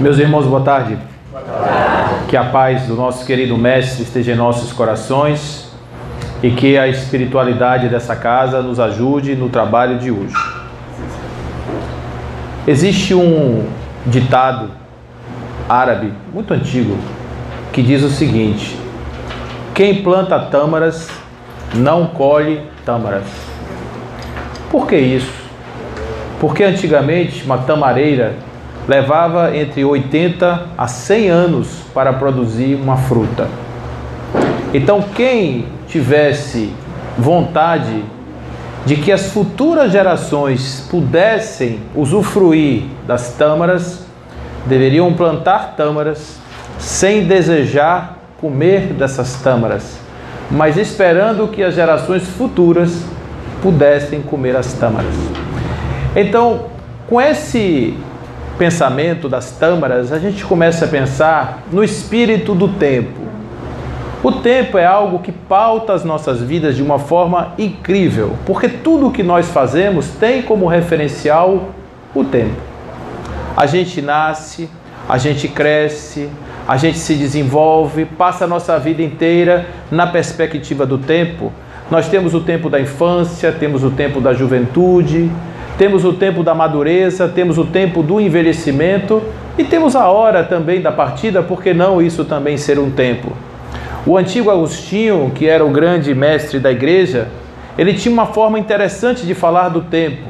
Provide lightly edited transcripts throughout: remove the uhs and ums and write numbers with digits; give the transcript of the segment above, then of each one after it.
Meus irmãos, boa tarde. Boa tarde. Que a paz do nosso querido Mestre esteja em nossos corações e que a espiritualidade dessa casa nos ajude no trabalho de hoje. Existe um ditado árabe muito antigo que diz o seguinte: quem planta tâmaras não colhe tâmaras. Por que isso? Porque antigamente uma tamareira levava entre 80 a 100 anos para produzir uma fruta. Então, quem tivesse vontade de que as futuras gerações pudessem usufruir das tâmaras, deveriam plantar tâmaras sem desejar comer dessas tâmaras, mas esperando que as gerações futuras pudessem comer as tâmaras. Então, com esse pensamento das tâmaras, a gente começa a pensar no espírito do tempo. O tempo é algo que pauta as nossas vidas de uma forma incrível, porque tudo o que nós fazemos tem como referencial o tempo. A gente nasce, a gente cresce, a gente se desenvolve, passa a nossa vida inteira na perspectiva do tempo. Nós temos o tempo da infância, temos o tempo da juventude, temos o tempo da madureza, temos o tempo do envelhecimento e temos a hora também da partida, por que não isso também ser um tempo? O antigo Agostinho, que era o grande mestre da igreja, ele tinha uma forma interessante de falar do tempo.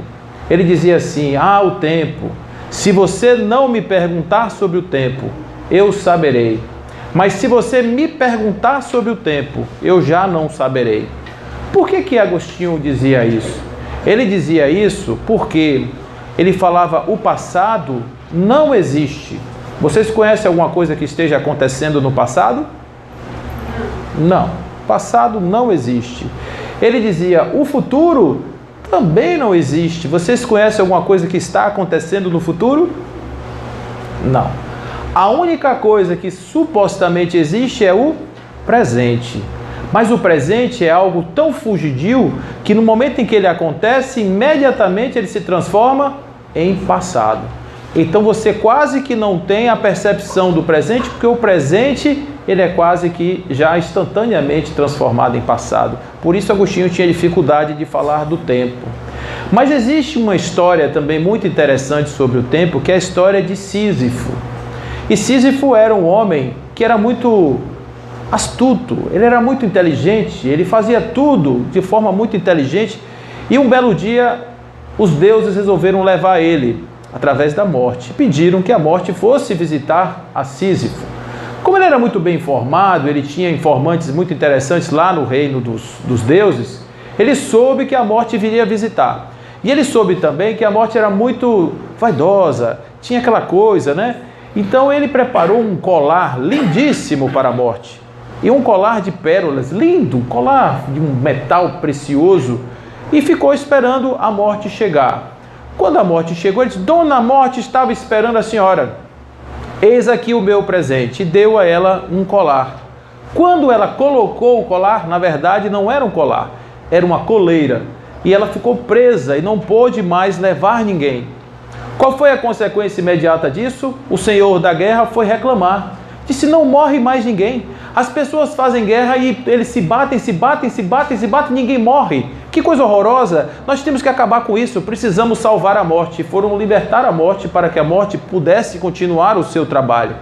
Ele dizia assim: o tempo, se você não me perguntar sobre o tempo, eu saberei. Mas se você me perguntar sobre o tempo, eu já não saberei. Por que Agostinho dizia isso? Ele dizia isso porque ele falava: o passado não existe. Vocês conhecem alguma coisa que esteja acontecendo no passado? Não, passado não existe. Ele dizia: o futuro também não existe. Vocês conhecem alguma coisa que está acontecendo no futuro? Não. A única coisa que supostamente existe é o presente. Mas o presente é algo tão fugidio que no momento em que ele acontece, imediatamente ele se transforma em passado. Então você quase que não tem a percepção do presente, porque o presente ele é quase que já instantaneamente transformado em passado. Por isso Agostinho tinha dificuldade de falar do tempo. Mas existe uma história também muito interessante sobre o tempo, que é a história de Sísifo. E Sísifo era um homem que era muito astuto, ele era muito inteligente, ele fazia tudo de forma muito inteligente, e um belo dia os deuses resolveram levar ele através da morte. Pediram que a morte fosse visitar a Sísifo. Como ele era muito bem informado, ele tinha informantes muito interessantes lá no reino dos deuses, ele soube que a morte viria visitar. E ele soube também que a morte era muito vaidosa, tinha aquela coisa, né? Então ele preparou um colar lindíssimo para a morte. E um colar de pérolas, lindo, um colar de um metal precioso, e ficou esperando a morte chegar. Quando a morte chegou, ele disse: Dona Morte, estava esperando a senhora. Eis aqui o meu presente. E deu a ela um colar. Quando ela colocou o colar, na verdade não era um colar, era uma coleira. E ela ficou presa e não pôde mais levar ninguém. Qual foi a consequência imediata disso? O senhor da guerra foi reclamar. Disse: não morre mais ninguém. As pessoas fazem guerra e eles se batem, ninguém morre. Que coisa horrorosa! Nós temos que acabar com isso, precisamos salvar a morte. Foram libertar a morte para que a morte pudesse continuar o seu trabalho.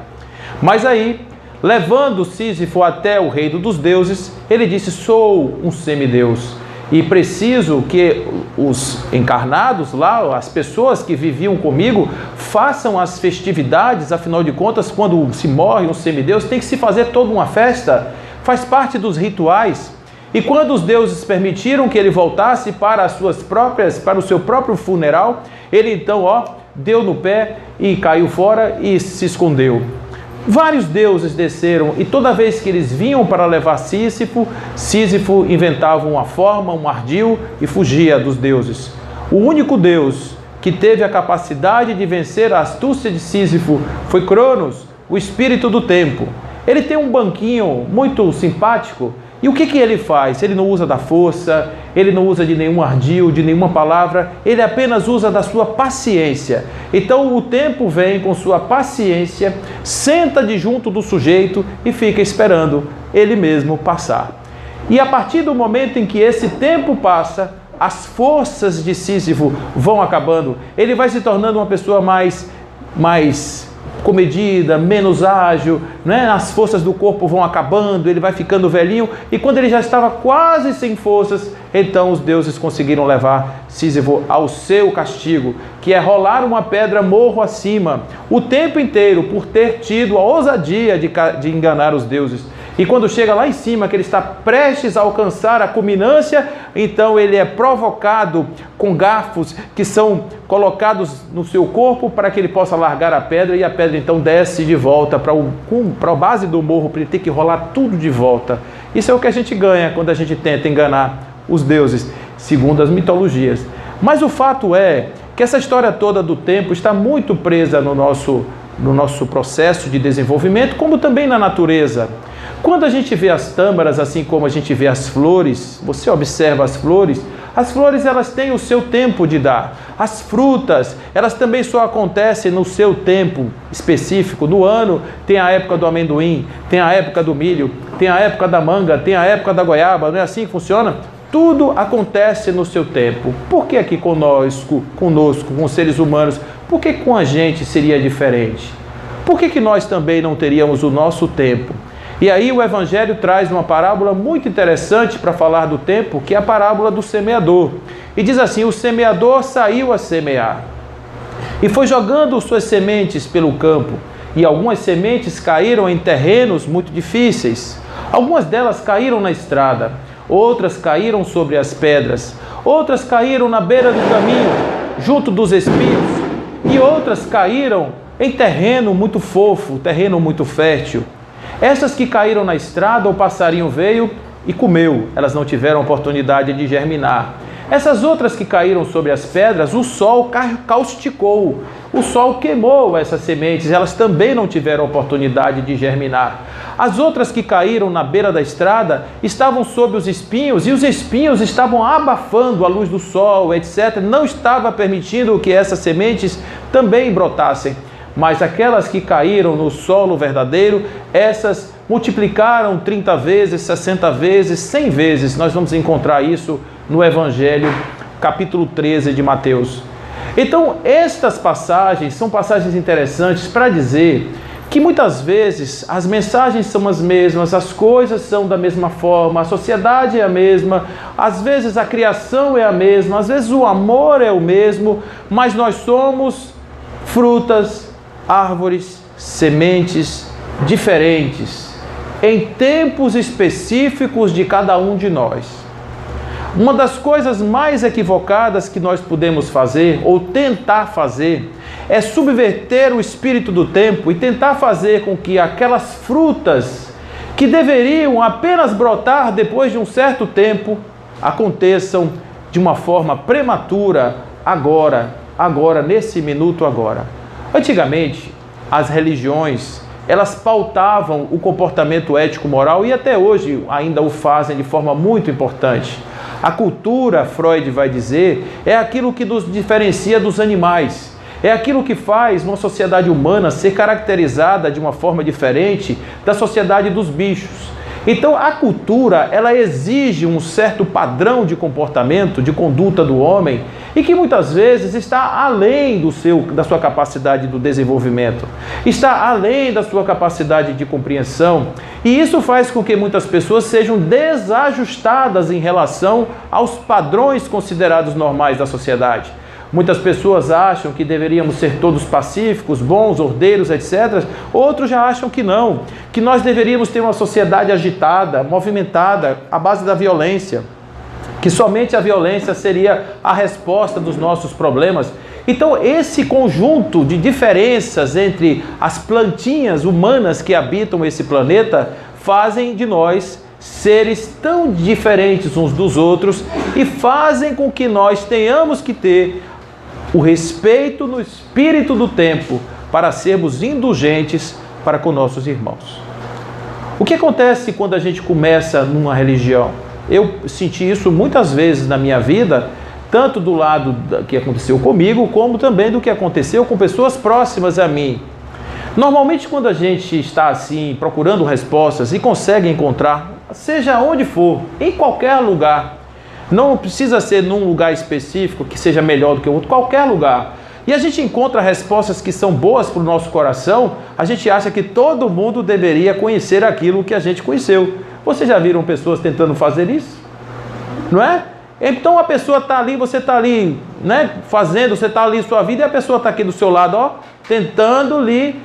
Mas aí, levando Sísifo até o reino dos deuses, ele disse: sou um semideus e preciso que os encarnados lá, as pessoas que viviam comigo, façam as festividades. Afinal de contas, quando se morre um semideus, tem que se fazer toda uma festa, faz parte dos rituais. E quando os deuses permitiram que ele voltasse para o seu próprio funeral, ele então deu no pé e caiu fora e se escondeu. Vários deuses desceram e toda vez que eles vinham para levar Sísifo, Sísifo inventava uma forma, um ardil e fugia dos deuses. O único deus que teve a capacidade de vencer a astúcia de Sísifo foi Cronos, o espírito do tempo. Ele tem um banquinho muito simpático E o que ele faz? Ele não usa da força, ele não usa de nenhum ardil, de nenhuma palavra, ele apenas usa da sua paciência. Então o tempo vem com sua paciência, senta de junto do sujeito e fica esperando ele mesmo passar. E a partir do momento em que esse tempo passa, as forças de Sísifo vão acabando, ele vai se tornando uma pessoa mais comedida, menos ágil, né? As forças do corpo vão acabando, ele vai ficando velhinho, e quando ele já estava quase sem forças, então os deuses conseguiram levar Sísifo ao seu castigo, que é rolar uma pedra morro acima, o tempo inteiro, por ter tido a ousadia de enganar os deuses. E quando chega lá em cima, que ele está prestes a alcançar a culminância, então ele é provocado com garfos que são colocados no seu corpo para que ele possa largar a pedra, e a pedra então desce de volta para a base do morro, para ele ter que rolar tudo de volta. Isso é o que a gente ganha quando a gente tenta enganar os deuses, segundo as mitologias. Mas o fato é que essa história toda do tempo está muito presa no nosso processo de desenvolvimento, como também na natureza. Quando a gente vê as tâmaras, assim como a gente vê as flores, você observa as flores elas têm o seu tempo de dar. As frutas, elas também só acontecem no seu tempo específico. No ano tem a época do amendoim, tem a época do milho, tem a época da manga, tem a época da goiaba, não é assim que funciona? Tudo acontece no seu tempo. Por que aqui conosco, com os seres humanos, por que com a gente seria diferente? Por que nós também não teríamos o nosso tempo? E aí o Evangelho traz uma parábola muito interessante para falar do tempo, que é a parábola do semeador. E diz assim: o semeador saiu a semear e foi jogando suas sementes pelo campo, e algumas sementes caíram em terrenos muito difíceis. Algumas delas caíram na estrada, outras caíram sobre as pedras, outras caíram na beira do caminho, junto dos espinhos, e outras caíram em terreno muito fofo, terreno muito fértil. Essas que caíram na estrada, o passarinho veio e comeu, elas não tiveram oportunidade de germinar. Essas outras que caíram sobre as pedras, o sol causticou, o sol queimou essas sementes, elas também não tiveram oportunidade de germinar. As outras que caíram na beira da estrada estavam sob os espinhos, e os espinhos estavam abafando a luz do sol, etc. Não estava permitindo que essas sementes também brotassem. Mas aquelas que caíram no solo verdadeiro, essas multiplicaram 30 vezes, 60 vezes, 100 vezes. Nós vamos encontrar isso no Evangelho, capítulo 13 de Mateus. Então, estas passagens são passagens interessantes para dizer que muitas vezes as mensagens são as mesmas, as coisas são da mesma forma, a sociedade é a mesma, às vezes a criação é a mesma, às vezes o amor é o mesmo, mas nós somos frutas, árvores, sementes diferentes, em tempos específicos de cada um de nós. Uma das coisas mais equivocadas que nós podemos fazer, ou tentar fazer, é subverter o espírito do tempo e tentar fazer com que aquelas frutas que deveriam apenas brotar depois de um certo tempo, aconteçam de uma forma prematura, agora, nesse minuto agora. Antigamente, as religiões, elas pautavam o comportamento ético-moral, e até hoje ainda o fazem de forma muito importante. A cultura, Freud vai dizer, é aquilo que nos diferencia dos animais. É aquilo que faz uma sociedade humana ser caracterizada de uma forma diferente da sociedade dos bichos. Então a cultura, ela exige um certo padrão de comportamento, de conduta do homem, e que muitas vezes está além da sua capacidade do desenvolvimento, está além da sua capacidade de compreensão, e isso faz com que muitas pessoas sejam desajustadas em relação aos padrões considerados normais da sociedade. Muitas pessoas acham que deveríamos ser todos pacíficos, bons, ordeiros, etc. Outros já acham que não, que nós deveríamos ter uma sociedade agitada, movimentada, à base da violência, que somente a violência seria a resposta dos nossos problemas. Então, esse conjunto de diferenças entre as plantinhas humanas que habitam esse planeta fazem de nós seres tão diferentes uns dos outros e fazem com que nós tenhamos que ter o respeito no espírito do tempo para sermos indulgentes para com nossos irmãos. O que acontece quando a gente começa numa religião? Eu senti isso muitas vezes na minha vida, tanto do lado que aconteceu comigo, como também do que aconteceu com pessoas próximas a mim. Normalmente, quando a gente está assim, procurando respostas e consegue encontrar, seja onde for, em qualquer lugar, não precisa ser num lugar específico que seja melhor do que o outro, qualquer lugar, e a gente encontra respostas que são boas para o nosso coração, a gente acha que todo mundo deveria conhecer aquilo que a gente conheceu. Vocês já viram pessoas tentando fazer isso? Não é? Então a pessoa está ali, você está ali, né, fazendo, você está ali em sua vida, e a pessoa está aqui do seu lado, ó, tentando lhe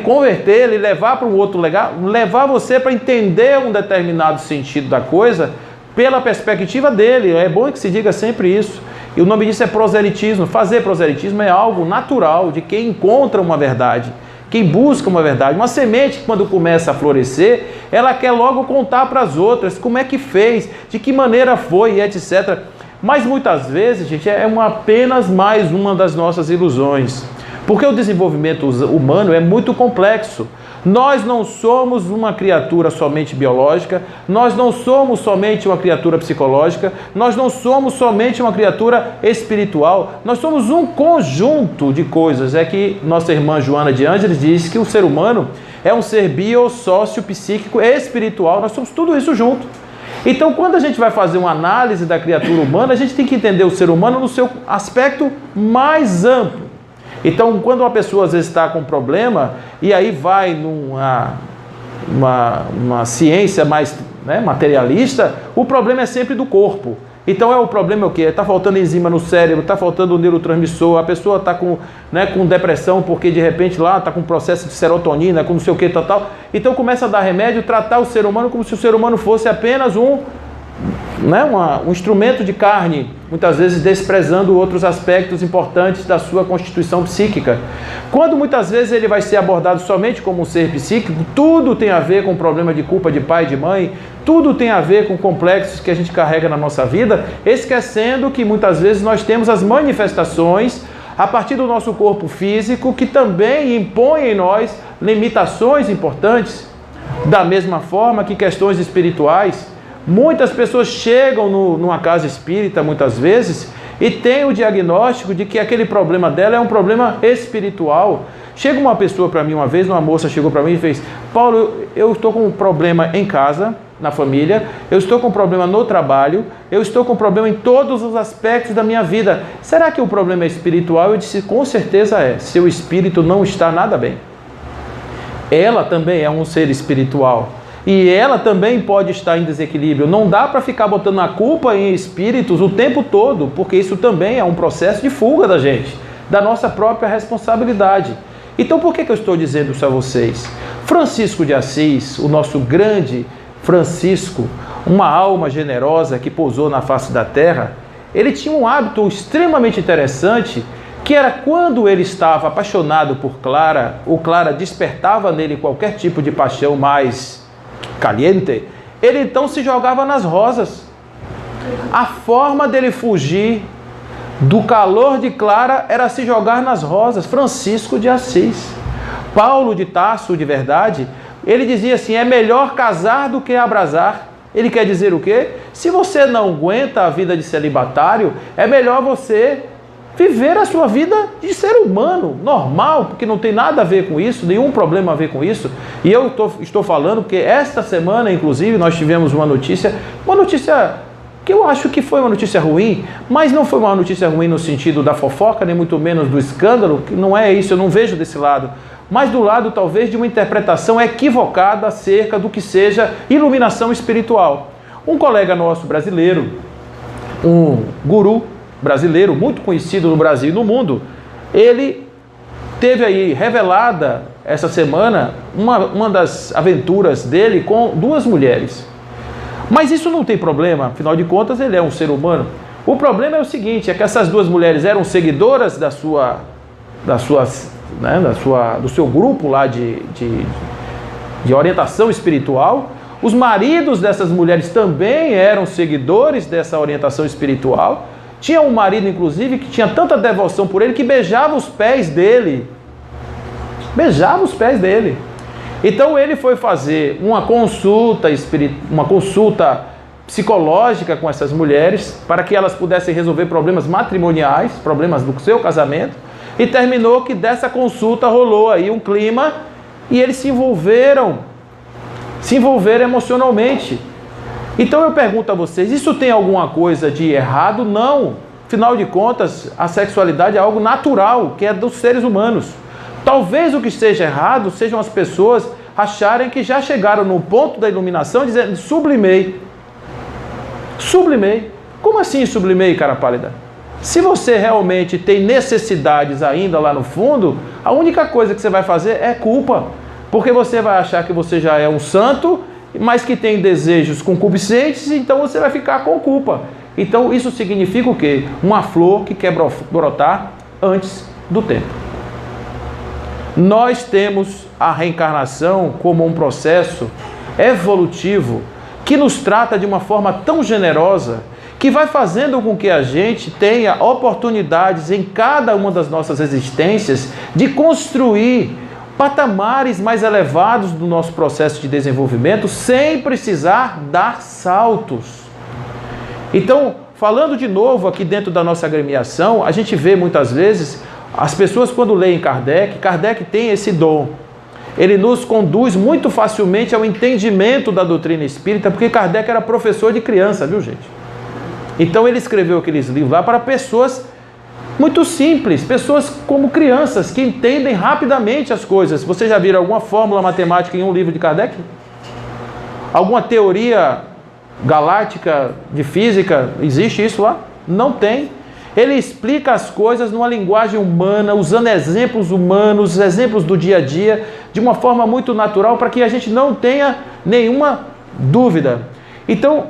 converter, lhe levar para um outro lugar, levar você para entender um determinado sentido da coisa pela perspectiva dele. É bom que se diga sempre isso. E o nome disso é proselitismo. Fazer proselitismo é algo natural de quem encontra uma verdade, quem busca uma verdade. Uma semente que, quando começa a florescer, ela quer logo contar para as outras como é que fez, de que maneira foi, etc. Mas muitas vezes, gente, é apenas mais uma das nossas ilusões. Porque o desenvolvimento humano é muito complexo. Nós não somos uma criatura somente biológica, nós não somos somente uma criatura psicológica, nós não somos somente uma criatura espiritual, nós somos um conjunto de coisas. É que nossa irmã Joana de Ângeles diz que o ser humano é um ser bio, sócio, psíquico e espiritual, nós somos tudo isso junto. Então, quando a gente vai fazer uma análise da criatura humana, a gente tem que entender o ser humano no seu aspecto mais amplo. Então, quando uma pessoa às vezes está com um problema, e aí vai numa ciência mais, né, materialista, o problema é sempre do corpo. Então, o problema é o quê? Está faltando enzima no cérebro, está faltando neurotransmissor, a pessoa está com depressão porque de repente lá está com processo de serotonina, com não sei o que, tal. Então, começa a dar remédio, tratar o ser humano como se o ser humano fosse apenas um instrumento de carne, muitas vezes desprezando outros aspectos importantes da sua constituição psíquica. Quando muitas vezes ele vai ser abordado somente como um ser psíquico, tudo tem a ver com problema de culpa de pai e de mãe, tudo tem a ver com complexos que a gente carrega na nossa vida, esquecendo que muitas vezes nós temos as manifestações a partir do nosso corpo físico, que também impõe em nós limitações importantes, da mesma forma que questões espirituais. Muitas pessoas chegam numa casa espírita, muitas vezes, e têm o diagnóstico de que aquele problema dela é um problema espiritual. Chega uma pessoa para mim uma vez, uma moça chegou para mim e fez: Paulo, eu estou com um problema em casa, na família, eu estou com um problema no trabalho, eu estou com um problema em todos os aspectos da minha vida. Será que o problema é espiritual? Eu disse: com certeza é. Seu espírito não está nada bem. Ela também é um ser espiritual. E ela também pode estar em desequilíbrio. Não dá para ficar botando a culpa em espíritos o tempo todo, porque isso também é um processo de fuga da gente, da nossa própria responsabilidade. Então, por que eu estou dizendo isso a vocês? Francisco de Assis, o nosso grande Francisco, uma alma generosa que pousou na face da terra, ele tinha um hábito extremamente interessante, que era quando ele estava apaixonado por Clara, ou Clara despertava nele qualquer tipo de paixão mais caliente, ele então se jogava nas rosas. A forma dele fugir do calor de Clara era se jogar nas rosas. Francisco de Assis. Paulo de Tarso, de verdade, ele dizia assim: é melhor casar do que abrasar. Ele quer dizer o quê? Se você não aguenta a vida de celibatário, é melhor você viver a sua vida de ser humano, normal, porque não tem nada a ver com isso, nenhum problema a ver com isso. E eu estou falando porque esta semana, inclusive, nós tivemos uma notícia que eu acho que foi uma notícia ruim, mas não foi uma notícia ruim no sentido da fofoca, nem muito menos do escândalo, que não é isso, eu não vejo desse lado, mas do lado talvez de uma interpretação equivocada acerca do que seja iluminação espiritual. Um colega nosso brasileiro, um guru brasileiro, muito conhecido no Brasil e no mundo, ele teve aí revelada essa semana uma das aventuras dele com duas mulheres. Mas isso não tem problema, afinal de contas ele é um ser humano. O problema é o seguinte, é que essas duas mulheres eram seguidoras do seu grupo lá de orientação espiritual. Os maridos dessas mulheres também eram seguidores dessa orientação espiritual. Tinha um marido, inclusive, que tinha tanta devoção por ele que beijava os pés dele. Beijava os pés dele. Então ele foi fazer uma consulta psicológica com essas mulheres, para que elas pudessem resolver problemas matrimoniais, problemas do seu casamento, e terminou que dessa consulta rolou aí um clima, e eles se envolveram emocionalmente. Então eu pergunto a vocês, isso tem alguma coisa de errado? Não. Afinal de contas, a sexualidade é algo natural, que é dos seres humanos. Talvez o que esteja errado sejam as pessoas acharem que já chegaram no ponto da iluminação dizendo, sublimei. Sublimei. Como assim sublimei, cara pálida? Se você realmente tem necessidades ainda lá no fundo, a única coisa que você vai fazer é culpa. Porque você vai achar que você já é um santo, mas que tem desejos concupiscentes, então você vai ficar com culpa. Então isso significa o quê? Uma flor que quer brotar antes do tempo. Nós temos a reencarnação como um processo evolutivo que nos trata de uma forma tão generosa que vai fazendo com que a gente tenha oportunidades em cada uma das nossas existências de construir patamares mais elevados do nosso processo de desenvolvimento sem precisar dar saltos. Então, falando de novo aqui dentro da nossa agremiação, a gente vê muitas vezes as pessoas quando leem Kardec tem esse dom. Ele nos conduz muito facilmente ao entendimento da doutrina espírita, porque Kardec era professor de criança, viu gente? Então ele escreveu aqueles livros lá para pessoas muito simples, pessoas como crianças, que entendem rapidamente as coisas. Vocês já viram alguma fórmula matemática em um livro de Kardec? Alguma teoria galáctica de física? Existe isso lá? Não tem. Ele explica as coisas numa linguagem humana, usando exemplos humanos, exemplos do dia a dia, de uma forma muito natural, para que a gente não tenha nenhuma dúvida. Então,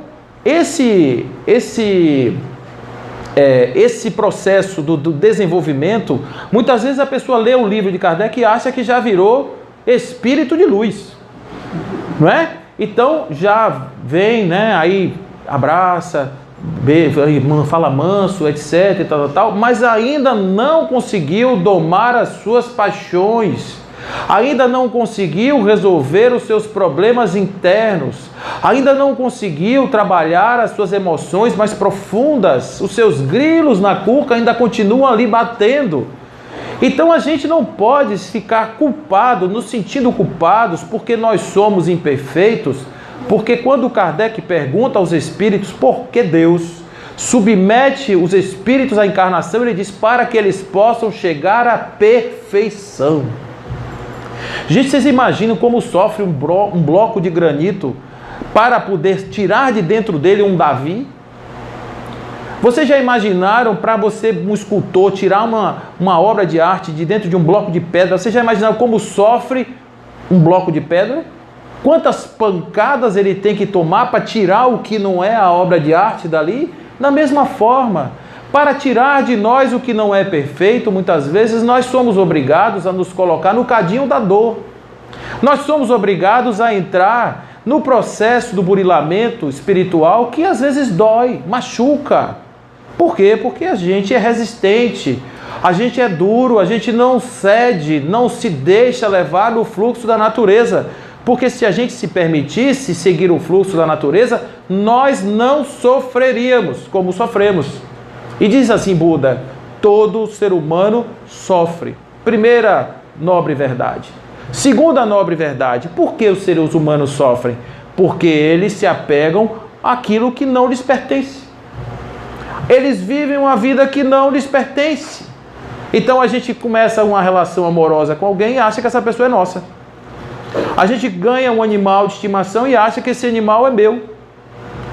esse processo do desenvolvimento, muitas vezes a pessoa lê o livro de Kardec e acha que já virou espírito de luz, não é? Então, já vem, né, aí abraça, fala manso, etc, tal, mas ainda não conseguiu domar as suas paixões, ainda não conseguiu resolver os seus problemas internos, ainda não conseguiu trabalhar as suas emoções mais profundas, os seus grilos na cuca ainda continuam ali batendo. Então a gente não pode ficar culpado, nos sentindo culpados porque nós somos imperfeitos. Porque quando Kardec pergunta aos espíritos por que Deus submete os espíritos à encarnação, ele diz para que eles possam chegar à perfeição. Gente, vocês imaginam como sofre um bloco de granito para poder tirar de dentro dele um Davi? Vocês já imaginaram para você, um escultor, tirar uma obra de arte de dentro de um bloco de pedra? Vocês já imaginaram como sofre um bloco de pedra? Quantas pancadas ele tem que tomar para tirar o que não é a obra de arte dali? Da mesma forma, para tirar de nós o que não é perfeito, muitas vezes nós somos obrigados a nos colocar no cadinho da dor. Nós somos obrigados a entrar no processo do burilamento espiritual que às vezes dói, machuca. Por quê? Porque a gente é resistente, a gente é duro, a gente não cede, não se deixa levar no fluxo da natureza. Porque se a gente se permitisse seguir o fluxo da natureza, nós não sofreríamos como sofremos. E diz assim Buda, todo ser humano sofre. Primeira nobre verdade. Segunda nobre verdade, por que os seres humanos sofrem? Porque eles se apegam àquilo que não lhes pertence. Eles vivem uma vida que não lhes pertence. Então a gente começa uma relação amorosa com alguém e acha que essa pessoa é nossa. A gente ganha um animal de estimação e acha que esse animal é meu.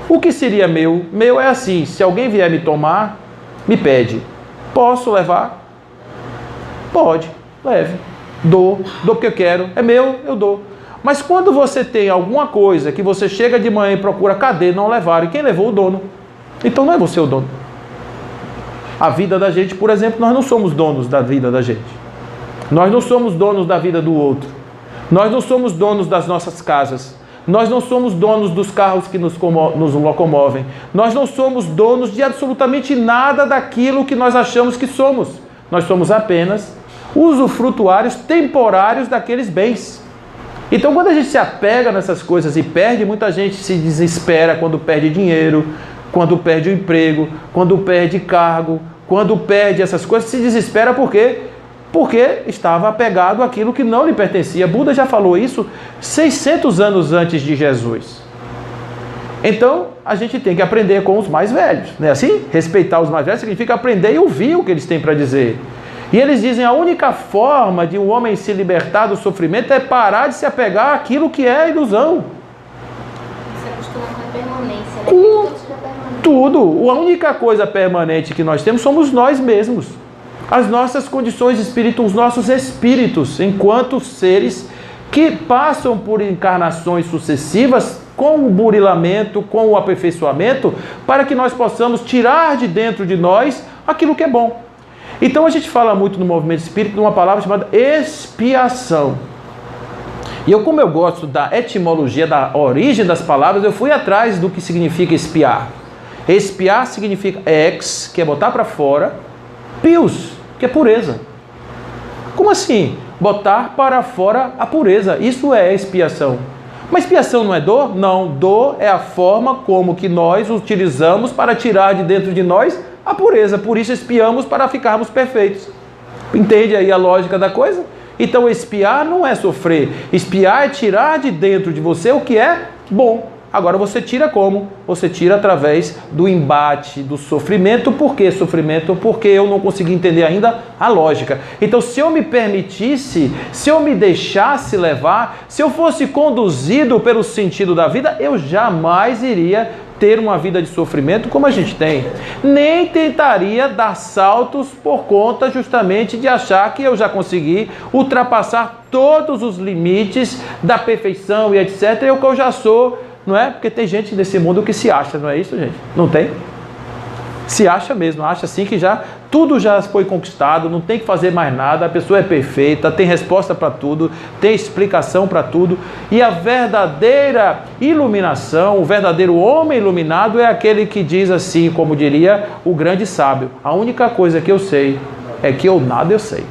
O que seria meu? Meu é assim, se alguém vier me tomar, me pede. Posso levar? Pode, leve. Dou porque eu quero. É meu, eu dou. Mas quando você tem alguma coisa que você chega de manhã e procura, cadê? Não levaram. E quem levou? O dono. Então não é você o dono. A vida da gente, por exemplo, nós não somos donos da vida da gente. Nós não somos donos da vida do outro. Nós não somos donos das nossas casas. Nós não somos donos dos carros que nos locomovem. Nós não somos donos de absolutamente nada daquilo que nós achamos que somos. Nós somos apenas usufrutuários temporários daqueles bens. Então, quando a gente se apega nessas coisas e perde, muita gente se desespera quando perde dinheiro, quando perde o emprego, quando perde cargo, quando perde essas coisas, se desespera por quê? Porque estava apegado àquilo que não lhe pertencia. Buda já falou isso 600 anos antes de Jesus. Então, a gente tem que aprender com os mais velhos, não é assim? Respeitar os mais velhos significa aprender e ouvir o que eles têm para dizer. E eles dizem, a única forma de um homem se libertar do sofrimento é parar de se apegar àquilo que é ilusão. Se acostumar com a permanência, né? Tudo. A única coisa permanente que nós temos somos nós mesmos. As nossas condições espirituais, os nossos espíritos, enquanto seres que passam por encarnações sucessivas com o burilamento, com o aperfeiçoamento, para que nós possamos tirar de dentro de nós aquilo que é bom. Então a gente fala muito no movimento espírita de uma palavra chamada expiação. E como eu gosto da etimologia, da origem das palavras, eu fui atrás do que significa expiar. Expiar significa ex, que é botar para fora, pius, que é pureza. Como assim? Botar para fora a pureza. Isso é expiação. Mas expiação não é dor? Não. Dor é a forma como que nós utilizamos para tirar de dentro de nós a pureza. Por isso expiamos para ficarmos perfeitos. Entende aí a lógica da coisa? Então expiar não é sofrer. Expiar é tirar de dentro de você o que é bom. Agora você tira como? Você tira através do embate, do sofrimento. Por que sofrimento? Porque eu não consegui entender ainda a lógica. Então, se eu me permitisse, se eu me deixasse levar, se eu fosse conduzido pelo sentido da vida, eu jamais iria ter uma vida de sofrimento como a gente tem. Nem tentaria dar saltos por conta justamente de achar que eu já consegui ultrapassar todos os limites da perfeição e etc. E o que eu já sou. Não é? Porque tem gente nesse mundo que se acha, não é isso, gente? Não tem? Se acha mesmo, acha assim que já tudo já foi conquistado, não tem que fazer mais nada, a pessoa é perfeita, tem resposta para tudo, tem explicação para tudo. E a verdadeira iluminação, o verdadeiro homem iluminado é aquele que diz assim, como diria o grande sábio: a única coisa que eu sei é que eu nada eu sei.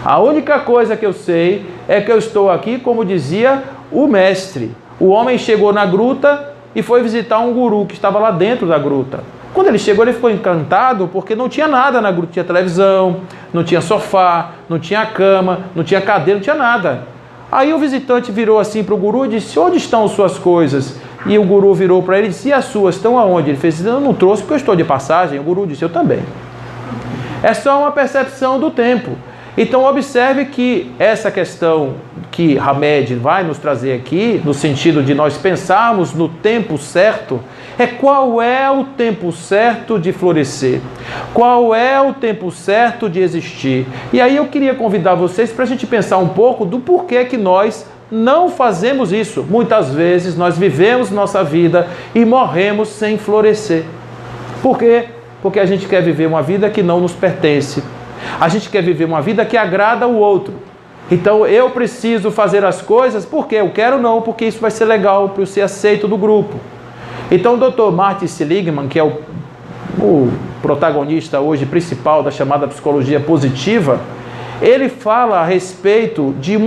A única coisa que eu sei é que eu estou aqui, como dizia o mestre. O homem chegou na gruta e foi visitar um guru que estava lá dentro da gruta. Quando ele chegou, ele ficou encantado porque não tinha nada na gruta. Não tinha televisão, não tinha sofá, não tinha cama, não tinha cadeira, não tinha nada. Aí o visitante virou assim para o guru e disse: onde estão as suas coisas? E o guru virou para ele e disse: e as suas estão aonde? Ele fez: eu não trouxe porque eu estou de passagem. O guru disse: eu também. É só uma percepção do tempo. Então observe que essa questão que Hamed vai nos trazer aqui, no sentido de nós pensarmos no tempo certo, é qual é o tempo certo de florescer, qual é o tempo certo de existir. E aí eu queria convidar vocês para a gente pensar um pouco do porquê que nós não fazemos isso. Muitas vezes nós vivemos nossa vida e morremos sem florescer. Por quê? Porque a gente quer viver uma vida que não nos pertence. A gente quer viver uma vida que agrada o outro. Então eu preciso fazer as coisas porque eu quero, não, porque isso vai ser legal para eu ser aceito do grupo. Então o Dr. Martin Seligman, que é o protagonista hoje principal da chamada psicologia positiva, ele fala a respeito de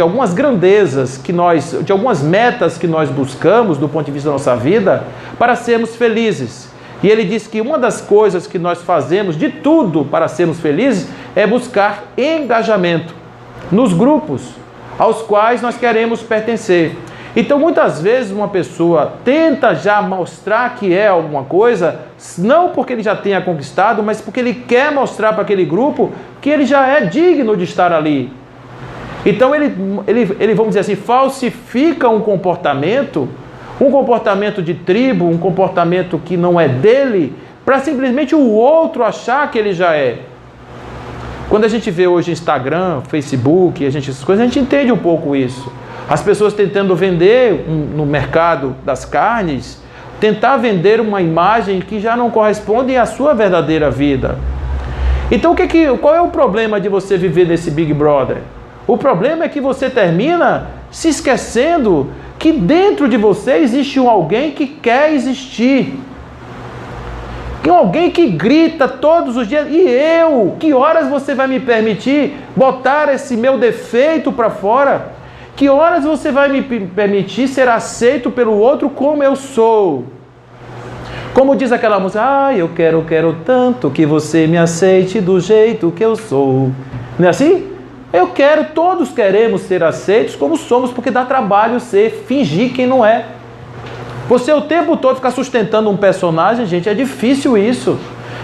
algumas grandezas que nós, de algumas metas que nós buscamos do ponto de vista da nossa vida para sermos felizes. E ele diz que uma das coisas que nós fazemos de tudo para sermos felizes é buscar engajamento nos grupos aos quais nós queremos pertencer. Então, muitas vezes uma pessoa tenta já mostrar que é alguma coisa, não porque ele já tenha conquistado, mas porque ele quer mostrar para aquele grupo que ele já é digno de estar ali. Então, ele vamos dizer assim, falsifica um comportamento de tribo, um comportamento que não é dele, para simplesmente o outro achar que ele já é. Quando a gente vê hoje Instagram, Facebook, essas coisas, a gente entende um pouco isso. As pessoas tentando vender no mercado das carnes, tentar vender uma imagem que já não corresponde à sua verdadeira vida. Então qual é o problema de você viver nesse Big Brother? O problema é que você termina se esquecendo que dentro de você existe alguém que quer existir. E alguém que grita todos os dias, e eu? Que horas você vai me permitir botar esse meu defeito para fora? Que horas você vai me permitir ser aceito pelo outro como eu sou? Como diz aquela música, eu quero tanto que você me aceite do jeito que eu sou. Não é assim? Todos queremos ser aceitos como somos, porque dá trabalho fingir quem não é. Você o tempo todo ficar sustentando um personagem, gente, é difícil isso.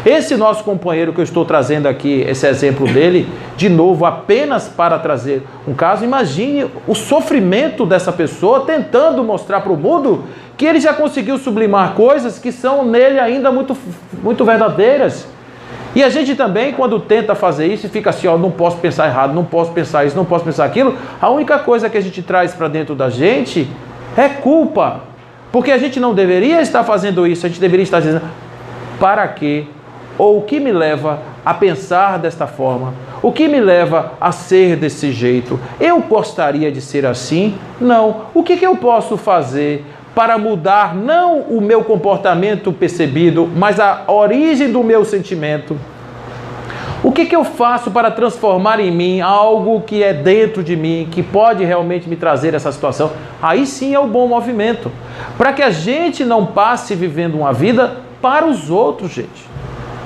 Esse nosso companheiro que eu estou trazendo aqui, esse exemplo dele, de novo, apenas para trazer um caso, imagine o sofrimento dessa pessoa tentando mostrar para o mundo que ele já conseguiu sublimar coisas que são nele ainda muito, muito verdadeiras. E a gente também, quando tenta fazer isso, fica assim, não posso pensar errado, não posso pensar isso, não posso pensar aquilo, a única coisa que a gente traz para dentro da gente é culpa. Porque a gente não deveria estar fazendo isso, a gente deveria estar dizendo, para quê? Ou o que me leva a pensar desta forma? O que me leva a ser desse jeito? Eu gostaria de ser assim? Não. O que eu posso fazer para mudar não o meu comportamento percebido, mas a origem do meu sentimento? O que eu faço para transformar em mim algo que é dentro de mim, que pode realmente me trazer essa situação? Aí sim é o bom movimento. Para que a gente não passe vivendo uma vida para os outros, gente.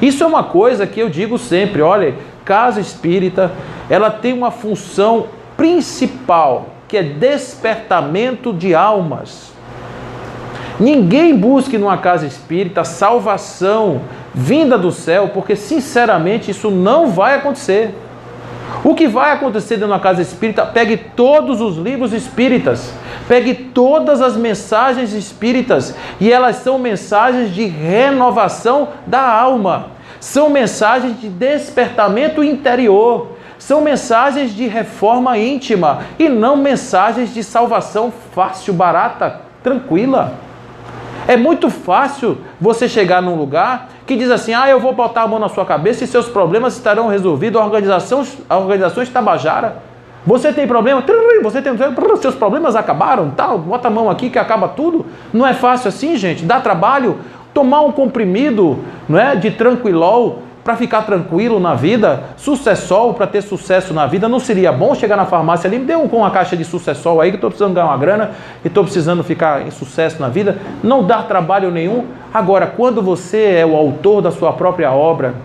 Isso é uma coisa que eu digo sempre, olha, casa espírita, ela tem uma função principal, que é despertamento de almas. Ninguém busque numa casa espírita salvação vinda do céu, porque sinceramente isso não vai acontecer. O que vai acontecer dentro de uma casa espírita, pegue todos os livros espíritas, pegue todas as mensagens espíritas, e elas são mensagens de renovação da alma, são mensagens de despertamento interior, são mensagens de reforma íntima, e não mensagens de salvação fácil, barata, tranquila. É muito fácil você chegar num lugar que diz assim, eu vou botar a mão na sua cabeça e seus problemas estarão resolvidos, a organização Tabajara. Você tem problema? Seus problemas acabaram, tal, bota a mão aqui que acaba tudo. Não é fácil assim, gente, dá trabalho. Tomar um comprimido, não é, de tranquilol para ficar tranquilo na vida, sucessol para ter sucesso na vida, não seria bom chegar na farmácia ali, me dê uma caixa de sucessol aí que estou precisando ganhar uma grana e estou precisando ficar em sucesso na vida, não dá trabalho nenhum. Agora, quando você é o autor da sua própria obra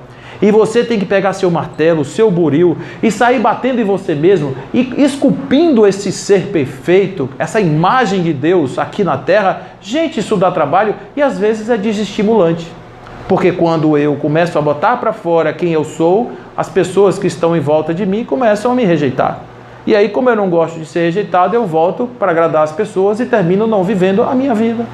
e você tem que pegar seu martelo, seu buril e sair batendo em você mesmo e esculpindo esse ser perfeito, essa imagem de Deus aqui na Terra, gente, isso dá trabalho e às vezes é desestimulante. Porque quando eu começo a botar para fora quem eu sou, as pessoas que estão em volta de mim começam a me rejeitar. E aí, como eu não gosto de ser rejeitado, eu volto para agradar as pessoas e termino não vivendo a minha vida.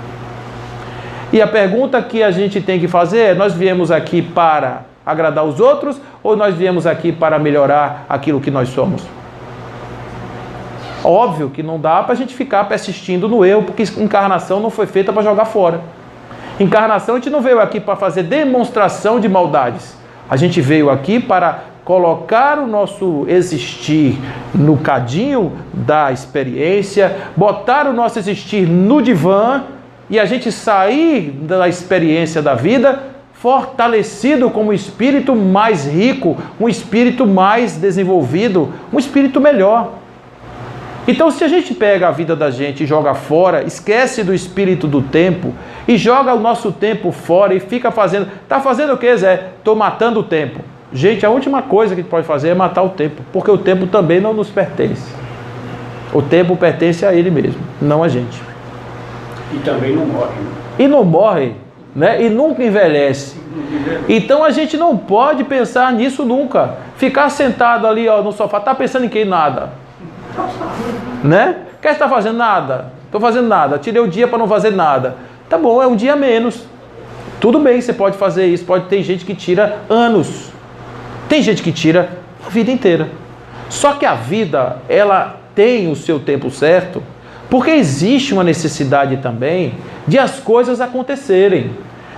E a pergunta que a gente tem que fazer é, nós viemos aqui para agradar os outros ou nós viemos aqui para melhorar aquilo que nós somos? Óbvio que não dá para a gente ficar persistindo no erro, porque encarnação não foi feita para jogar fora. Encarnação, a gente não veio aqui para fazer demonstração de maldades. A gente veio aqui para colocar o nosso existir no cadinho da experiência, botar o nosso existir no divã e a gente sair da experiência da vida fortalecido como um espírito mais rico, um espírito mais desenvolvido, um espírito melhor. Então, se a gente pega a vida da gente e joga fora, esquece do espírito do tempo e joga o nosso tempo fora e fica fazendo... Está fazendo o que, Zé? Estou matando o tempo. Gente, a última coisa que a gente pode fazer é matar o tempo, porque o tempo também não nos pertence. O tempo pertence a ele mesmo, não a gente. E também não morre. E não morre, né? E nunca envelhece. Então a gente não pode pensar nisso nunca. Ficar sentado ali no sofá, está pensando em quem? Nada. Né? Quer estar fazendo nada? Estou fazendo nada. Tirei o dia para não fazer nada. Tá bom, é um dia menos. Tudo bem, você pode fazer isso. Ter gente que tira anos. Tem gente que tira a vida inteira. Só que a vida, ela tem o seu tempo certo, porque existe uma necessidade também de as coisas acontecerem.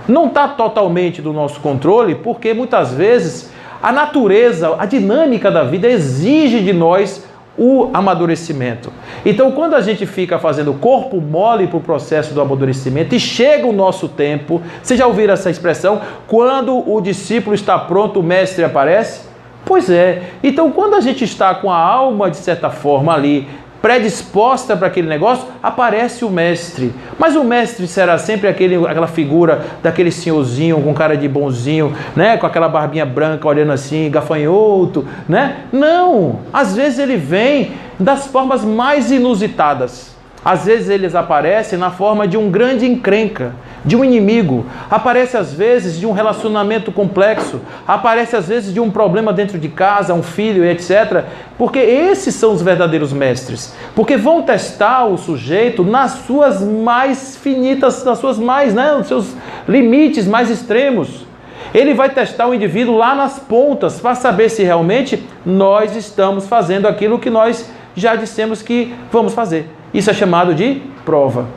Não está totalmente do nosso controle, porque muitas vezes a natureza, a dinâmica da vida exige de nós o amadurecimento. Então, quando a gente fica fazendo corpo mole para o processo do amadurecimento e chega o nosso tempo, vocês já ouviram essa expressão? Quando o discípulo está pronto, o mestre aparece? Pois é. Então, quando a gente está com a alma, de certa forma, ali, predisposta para aquele negócio, aparece o mestre. Mas o mestre será sempre aquela figura daquele senhorzinho com cara de bonzinho, né? Com aquela barbinha branca, olhando assim, gafanhoto, né? Não! Às vezes ele vem das formas mais inusitadas. Às vezes eles aparecem na forma de um grande encrenca, de um inimigo. Aparece às vezes de um relacionamento complexo. Aparece às vezes de um problema dentro de casa, um filho, etc. Porque esses são os verdadeiros mestres. Porque vão testar o sujeito nas suas mais finitas, nas suas mais, né, nos seus limites mais extremos. Ele vai testar o indivíduo lá nas pontas para saber se realmente nós estamos fazendo aquilo que nós já dissemos que vamos fazer. Isso é chamado de prova.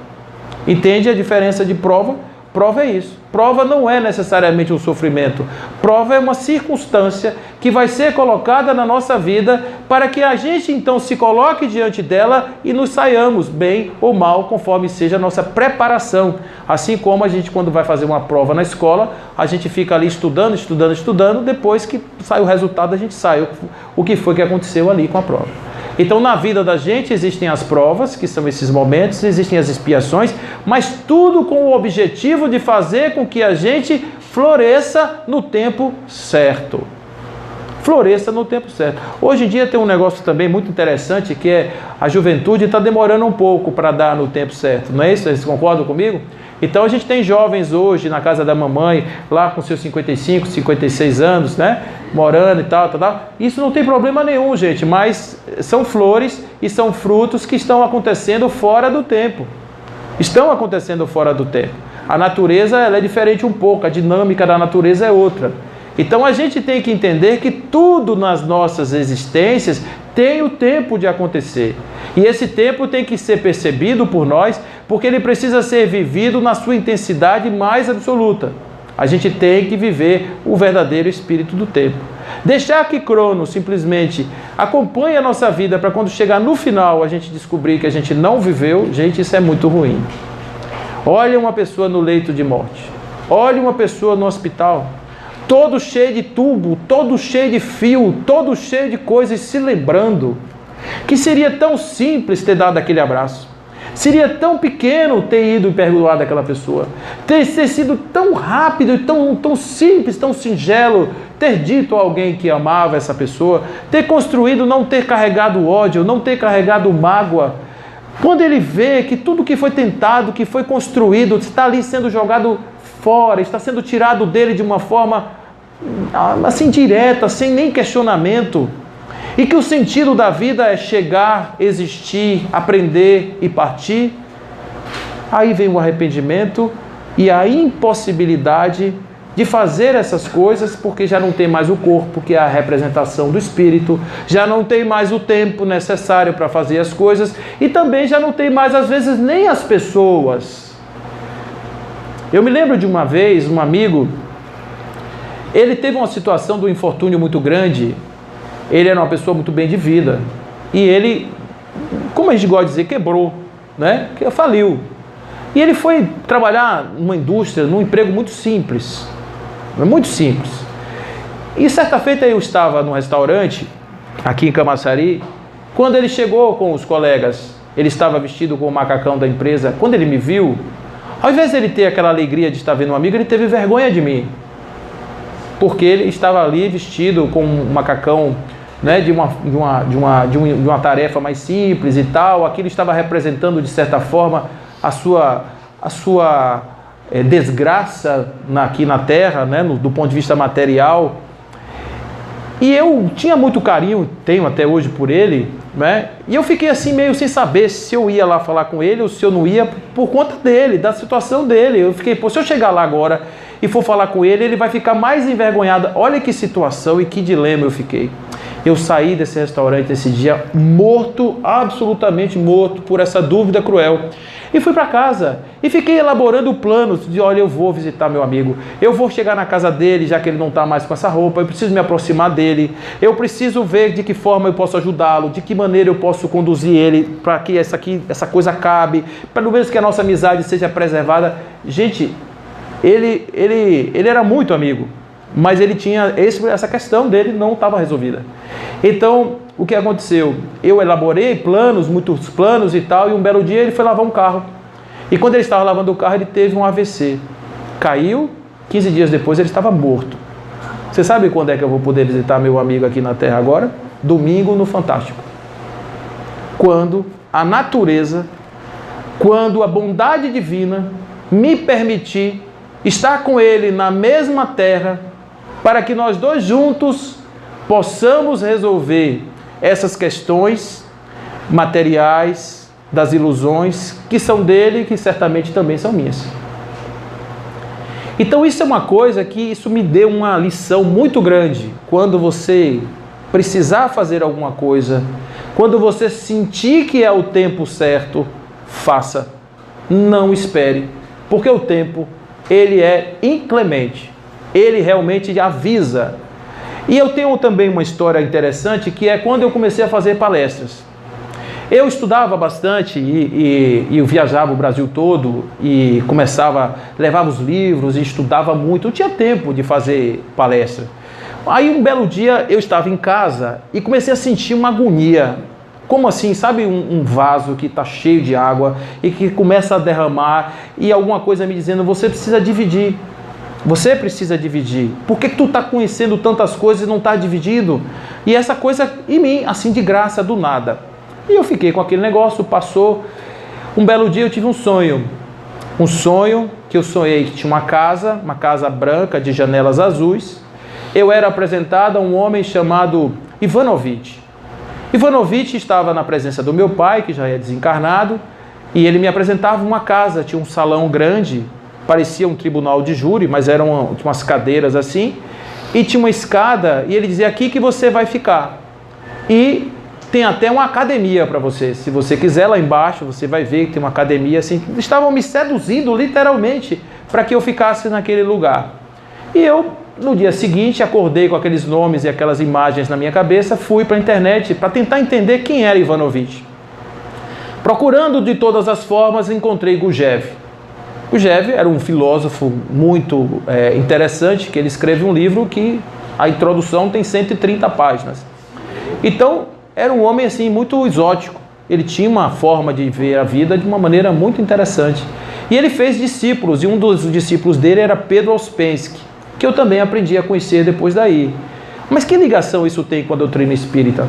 Entende a diferença de prova? Prova é isso. Prova não é necessariamente um sofrimento. Prova é uma circunstância que vai ser colocada na nossa vida para que a gente então se coloque diante dela e nos saiamos bem ou mal, conforme seja a nossa preparação. Assim como a gente, quando vai fazer uma prova na escola, a gente fica ali estudando, depois que sai o resultado, a gente sai o que foi que aconteceu ali com a prova. Então, na vida da gente existem as provas, que são esses momentos, existem as expiações, mas tudo com o objetivo de fazer com que a gente floresça no tempo certo. Floresça no tempo certo. Hoje em dia tem um negócio também muito interessante, que é a juventude está demorando um pouco para dar no tempo certo, não é isso? Vocês concordam comigo? Então a gente tem jovens hoje na casa da mamãe, lá com seus 55, 56 anos, né? Morando e tal. Isso não tem problema nenhum, gente, mas são flores e são frutos que estão acontecendo fora do tempo. Estão acontecendo fora do tempo. A natureza ela é diferente um pouco, a dinâmica da natureza é outra. Então a gente tem que entender que tudo nas nossas existências tem o tempo de acontecer. E esse tempo tem que ser percebido por nós, porque ele precisa ser vivido na sua intensidade mais absoluta. A gente tem que viver o verdadeiro espírito do tempo. Deixar que Cronos simplesmente acompanhe a nossa vida para quando chegar no final a gente descobrir que a gente não viveu, gente, isso é muito ruim. Olha uma pessoa no leito de morte. Olha uma pessoa no hospital. Todo cheio de tubo, todo cheio de fio, todo cheio de coisas, se lembrando que seria tão simples ter dado aquele abraço. Seria tão pequeno ter ido e perdoado aquela pessoa. Ter sido tão rápido e tão simples, tão singelo, ter dito a alguém que amava essa pessoa, ter construído, não ter carregado ódio, não ter carregado mágoa. Quando ele vê que tudo que foi tentado, que foi construído, está ali sendo jogado fora, está sendo tirado dele de uma forma assim direta, sem nem questionamento, e que o sentido da vida é chegar, existir, aprender e partir, aí vem o arrependimento e a impossibilidade de fazer essas coisas, porque já não tem mais o corpo, que é a representação do espírito, já não tem mais o tempo necessário para fazer as coisas, e também já não tem mais, às vezes, nem as pessoas. Eu me lembro de uma vez, um amigo, ele teve uma situação de um infortúnio muito grande. Ele era uma pessoa muito bem de vida. E ele, como a gente gosta de dizer, quebrou, né? Faliu. E ele foi trabalhar numa indústria, num emprego muito simples. Muito simples. E certa feita eu estava num restaurante, aqui em Camaçari, quando ele chegou com os colegas, ele estava vestido com o macacão da empresa. Quando ele me viu, ao invés de ele ter aquela alegria de estar vendo um amigo, ele teve vergonha de mim. Porque ele estava ali vestido com um macacão, né, de uma tarefa mais simples e tal. Aquilo estava representando, de certa forma, a sua desgraça aqui na Terra, né, do ponto de vista material. E eu tinha muito carinho, tenho até hoje por ele, né? E eu fiquei assim meio sem saber se eu ia lá falar com ele ou se eu não ia, por conta dele, da situação dele. Eu fiquei, se eu chegar lá agora e for falar com ele, ele vai ficar mais envergonhado. Olha que situação e que dilema eu fiquei. Eu saí desse restaurante esse dia morto, absolutamente morto, por essa dúvida cruel. E fui para casa e fiquei elaborando planos de, olha, eu vou visitar meu amigo, eu vou chegar na casa dele, já que ele não está mais com essa roupa, eu preciso me aproximar dele, eu preciso ver de que forma eu posso ajudá-lo, de que maneira eu posso conduzir ele para que essa coisa acabe, para pelo menos que a nossa amizade seja preservada. Gente, ele era muito amigo, mas ele tinha essa questão dele não estava resolvida. Então, o que aconteceu? Eu elaborei planos, muitos planos e tal, e um belo dia ele foi lavar um carro. E quando ele estava lavando o carro, ele teve um AVC. Caiu, 15 dias depois ele estava morto. Você sabe quando é que eu vou poder visitar meu amigo aqui na Terra agora? Domingo no Fantástico. Quando a natureza, quando a bondade divina me permitir estar com ele na mesma terra, para que nós dois juntos possamos resolver essas questões materiais, das ilusões, que são dele e que certamente também são minhas. Então isso é uma coisa que isso me deu uma lição muito grande. Quando você precisar fazer alguma coisa, quando você sentir que é o tempo certo, faça. Não espere, porque o tempo, ele é inclemente. Ele realmente avisa. E eu tenho também uma história interessante, que é quando eu comecei a fazer palestras. Eu estudava bastante e eu viajava o Brasil todo e levava os livros e estudava muito. Eu tinha tempo de fazer palestra. Aí um belo dia eu estava em casa e comecei a sentir uma agonia. Como assim? Sabe um vaso que está cheio de água e que começa a derramar e alguma coisa me dizendo, você precisa dividir. Você precisa dividir. Por que tu está conhecendo tantas coisas e não está dividindo? E essa coisa em mim, assim de graça, do nada. E eu fiquei com aquele negócio, passou. Um belo dia eu tive um sonho. Um sonho que eu sonhei que tinha uma casa branca de janelas azuis. Eu era apresentado a um homem chamado Ivanovich. Ivanovich estava na presença do meu pai, que já é desencarnado, e ele me apresentava uma casa, tinha um salão grande, parecia um tribunal de júri, mas eram umas cadeiras assim, e tinha uma escada, e ele dizia, aqui que você vai ficar. E tem até uma academia para você, se você quiser lá embaixo, você vai ver que tem uma academia assim. Estavam me seduzindo literalmente para que eu ficasse naquele lugar. E eu, no dia seguinte, acordei com aqueles nomes e aquelas imagens na minha cabeça, fui para a internet para tentar entender quem era Ivanovich. Procurando de todas as formas, encontrei Gurdjieff. Gurdjieff era um filósofo muito interessante, que ele escreve um livro que a introdução tem 130 páginas. Então, era um homem assim muito exótico. Ele tinha uma forma de ver a vida de uma maneira muito interessante. E ele fez discípulos, e um dos discípulos dele era Pedro Ouspensky, que eu também aprendi a conhecer depois daí. Mas que ligação isso tem com a doutrina espírita?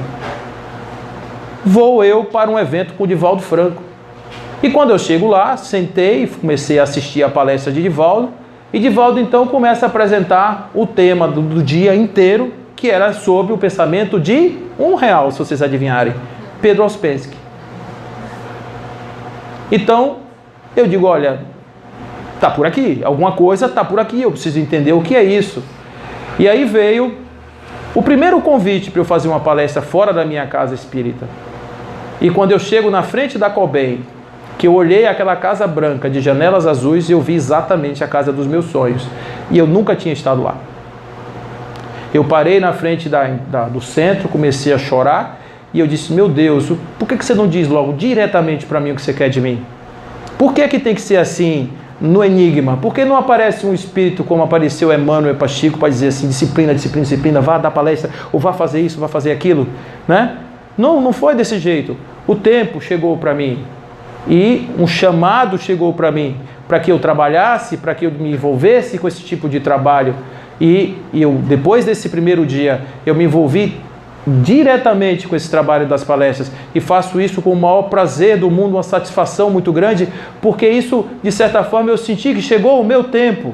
Vou eu para um evento com o Divaldo Franco. E quando eu chego lá, sentei e comecei a assistir a palestra de Divaldo. E Divaldo então começa a apresentar o tema do dia inteiro, que era sobre o pensamento de R$1, se vocês adivinharem. Pedro Ouspensky. Então, eu digo, olha, tá por aqui, alguma coisa tá por aqui, eu preciso entender o que é isso. E aí veio o primeiro convite para eu fazer uma palestra fora da minha casa espírita. E quando eu chego na frente da Cobain, que eu olhei aquela casa branca de janelas azuis, eu vi exatamente a casa dos meus sonhos. E eu nunca tinha estado lá. Eu parei na frente do centro, comecei a chorar, e eu disse, meu Deus, por que você não diz logo diretamente para mim o que você quer de mim? Por que tem que ser assim, no enigma? Por que não aparece um espírito como apareceu Emmanuel para Chico, para dizer assim, disciplina, disciplina, disciplina, vá dar palestra, ou vá fazer isso, vá fazer aquilo, né? Não foi desse jeito. O tempo chegou para mim, e um chamado chegou para mim, para que eu trabalhasse, para que eu me envolvesse com esse tipo de trabalho. E eu, depois desse primeiro dia, eu me envolvi diretamente com esse trabalho das palestras e faço isso com o maior prazer do mundo, uma satisfação muito grande, porque isso, de certa forma, eu senti que chegou o meu tempo.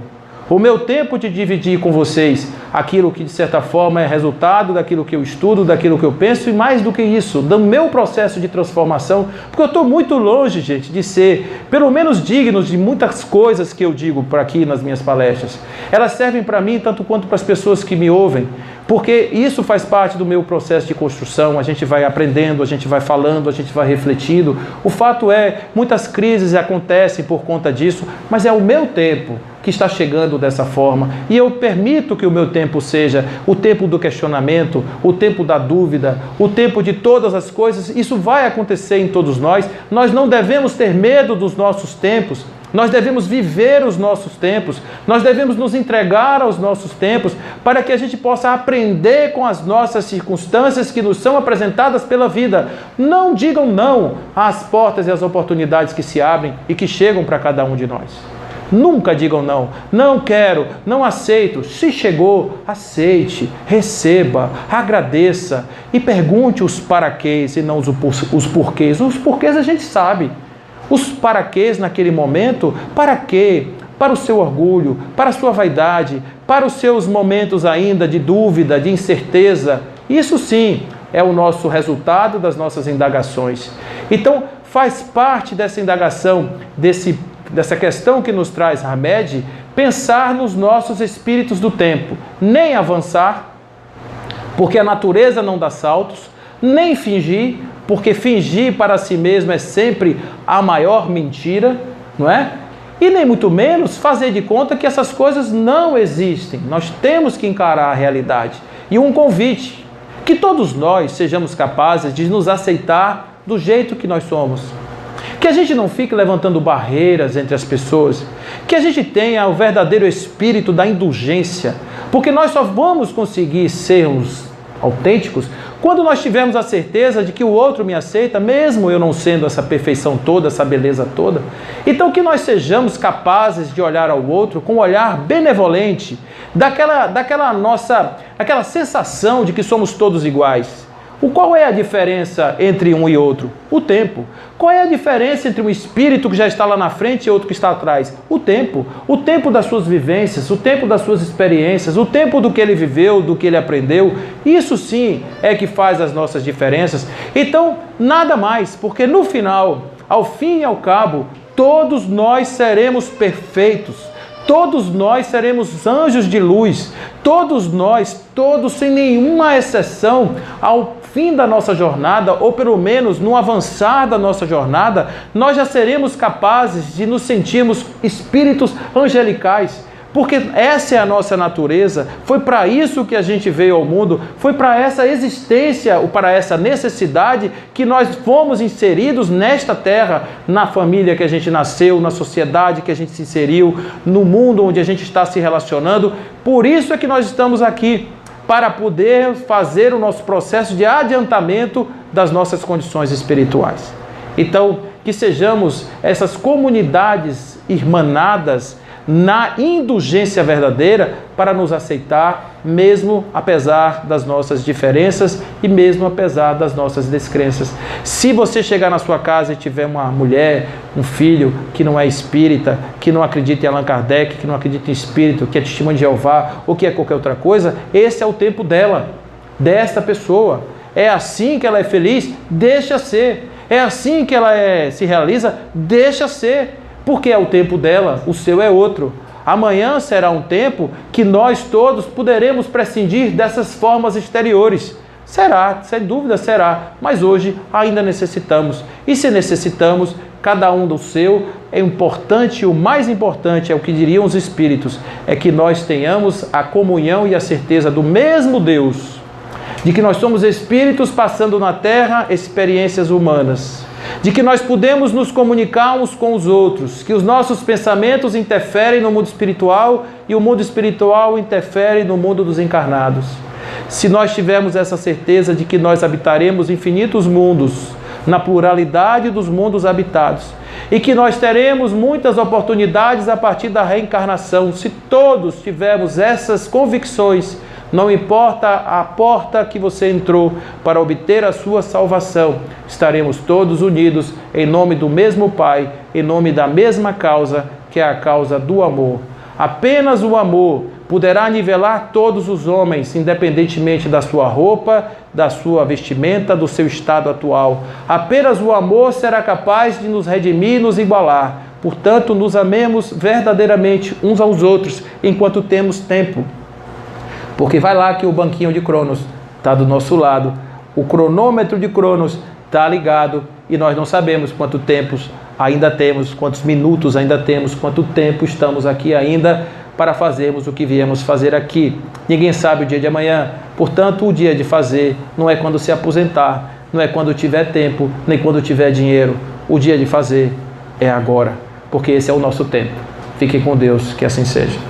O meu tempo de dividir com vocês aquilo que de certa forma é resultado daquilo que eu estudo, daquilo que eu penso, e mais do que isso, do meu processo de transformação, porque eu estou muito longe, gente, de ser pelo menos digno de muitas coisas que eu digo por aqui nas minhas palestras. Elas servem para mim tanto quanto para as pessoas que me ouvem, porque isso faz parte do meu processo de construção. A gente vai aprendendo, a gente vai falando, a gente vai refletindo. O fato é, muitas crises acontecem por conta disso, mas é o meu tempo que está chegando dessa forma, e eu permito que o meu tempo seja o tempo do questionamento, o tempo da dúvida, o tempo de todas as coisas. Isso vai acontecer em todos nós. Nós não devemos ter medo dos nossos tempos, nós devemos viver os nossos tempos, nós devemos nos entregar aos nossos tempos, para que a gente possa aprender com as nossas circunstâncias que nos são apresentadas pela vida. Não digam não às portas e às oportunidades que se abrem e que chegam para cada um de nós. Nunca digam não, não quero, não aceito. Se chegou, aceite, receba, agradeça e pergunte os paraquês e não os porquês. Os porquês a gente sabe. Os paraquês naquele momento, para quê? Para o seu orgulho, para a sua vaidade, para os seus momentos ainda de dúvida, de incerteza. Isso sim é o nosso resultado das nossas indagações. Então faz parte dessa indagação, dessa questão que nos traz Hamed, pensar nos nossos espíritos do tempo, nem avançar, porque a natureza não dá saltos, nem fingir, porque fingir para si mesmo é sempre a maior mentira, não é? E nem muito menos fazer de conta que essas coisas não existem. Nós temos que encarar a realidade. E um convite, que todos nós sejamos capazes de nos aceitar do jeito que nós somos. Que a gente não fique levantando barreiras entre as pessoas, que a gente tenha o verdadeiro espírito da indulgência, porque nós só vamos conseguir sermos autênticos quando nós tivermos a certeza de que o outro me aceita, mesmo eu não sendo essa perfeição toda, essa beleza toda. Então que nós sejamos capazes de olhar ao outro com um olhar benevolente, aquela sensação de que somos todos iguais. Qual é a diferença entre um e outro? O tempo. Qual é a diferença entre um espírito que já está lá na frente e outro que está atrás? O tempo. O tempo das suas vivências, o tempo das suas experiências, o tempo do que ele viveu, do que ele aprendeu. Isso sim é que faz as nossas diferenças. Então, nada mais, porque no final, ao fim e ao cabo, todos nós seremos perfeitos. Todos nós seremos anjos de luz. Todos nós, todos sem nenhuma exceção, ao fim da nossa jornada, ou pelo menos no avançar da nossa jornada, nós já seremos capazes de nos sentirmos espíritos angelicais, porque essa é a nossa natureza. Foi para isso que a gente veio ao mundo, foi para essa existência, ou para essa necessidade que nós fomos inseridos nesta terra, na família que a gente nasceu, na sociedade que a gente se inseriu, no mundo onde a gente está se relacionando. Por isso é que nós estamos aqui, para poder fazer o nosso processo de adiantamento das nossas condições espirituais. Então, que sejamos essas comunidades irmanadas na indulgência verdadeira para nos aceitar, mesmo apesar das nossas diferenças e mesmo apesar das nossas descrenças. Se você chegar na sua casa e tiver uma mulher, um filho que não é espírita, que não acredita em Allan Kardec, que não acredita em espírito, que é testemunha de Jeová ou que é qualquer outra coisa, esse é o tempo dela, desta pessoa. É assim que ela é feliz? Deixa ser. É assim que ela se realiza? Deixa ser. Porque é o tempo dela, o seu é outro. Amanhã será um tempo que nós todos poderemos prescindir dessas formas exteriores. Será, sem dúvida será, mas hoje ainda necessitamos. E se necessitamos, cada um do seu, é importante, o mais importante, é o que diriam os espíritos, é que nós tenhamos a comunhão e a certeza do mesmo Deus, de que nós somos espíritos passando na Terra experiências humanas, de que nós podemos nos comunicar uns com os outros, que os nossos pensamentos interferem no mundo espiritual e o mundo espiritual interfere no mundo dos encarnados. Se nós tivermos essa certeza de que nós habitaremos infinitos mundos, na pluralidade dos mundos habitados, e que nós teremos muitas oportunidades a partir da reencarnação, se todos tivermos essas convicções, não importa a porta que você entrou para obter a sua salvação, estaremos todos unidos em nome do mesmo Pai, em nome da mesma causa, que é a causa do amor. Apenas o amor poderá nivelar todos os homens, independentemente da sua roupa, da sua vestimenta, do seu estado atual. Apenas o amor será capaz de nos redimir e nos igualar. Portanto, nos amemos verdadeiramente uns aos outros, enquanto temos tempo. Porque vai lá que o banquinho de Cronos está do nosso lado. O cronômetro de Cronos está ligado e nós não sabemos quanto tempo ainda temos, quantos minutos ainda temos, quanto tempo estamos aqui ainda para fazermos o que viemos fazer aqui. Ninguém sabe o dia de amanhã, portanto, o dia de fazer não é quando se aposentar, não é quando tiver tempo, nem quando tiver dinheiro. O dia de fazer é agora, porque esse é o nosso tempo. Fiquem com Deus, que assim seja.